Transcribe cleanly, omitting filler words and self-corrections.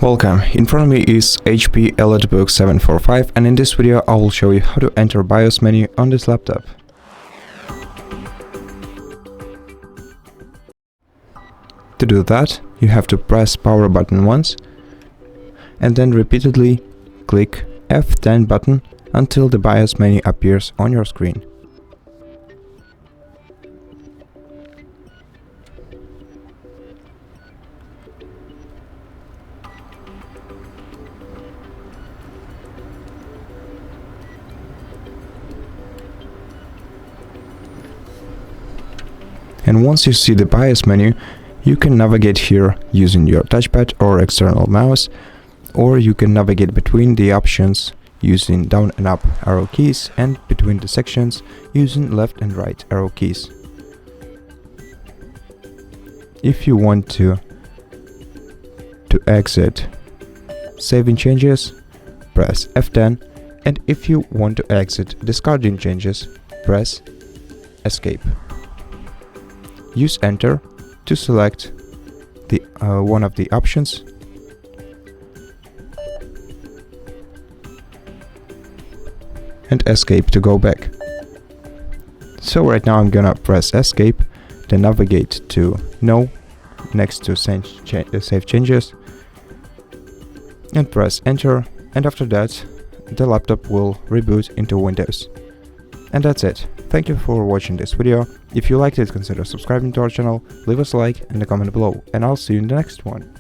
Welcome, in front of me is HP EliteBook 745, and in this video I will show you how to enter BIOS menu on this laptop. To do that, you have to press power button once and then repeatedly click F10 button until the BIOS menu appears on your screen. And once you see the BIOS menu, you can navigate here using your touchpad or external mouse, or you can navigate between the options using down and up arrow keys and between the sections using left and right arrow keys. If you want to exit saving changes, press F10, and if you want to exit discarding changes, press escape. Use enter to select the one of the options and escape to go back. So right now I'm gonna press escape, then navigate to no next to save changes and press enter, and after that the laptop will reboot into Windows. And that's it. Thank you for watching this video. If you liked it, consider subscribing to our channel, leave us a like and a comment below, and I'll see you in the next one.